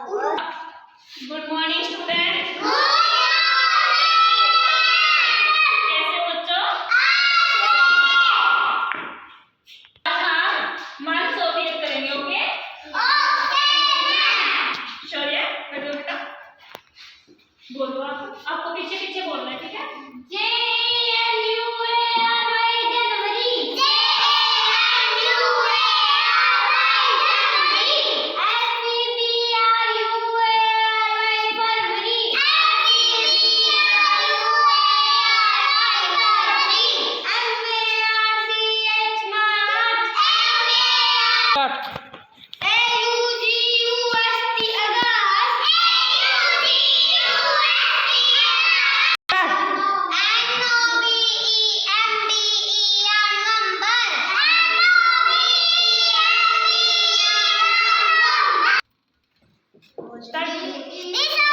Good morning student. कैसे हो बच्चों? हाँ, मन सोवियत करेंगे। ओके श्योर है? बैठो बेटा, बोलो। आपको पीछे पीछे बोलना है, ठीक है? Start.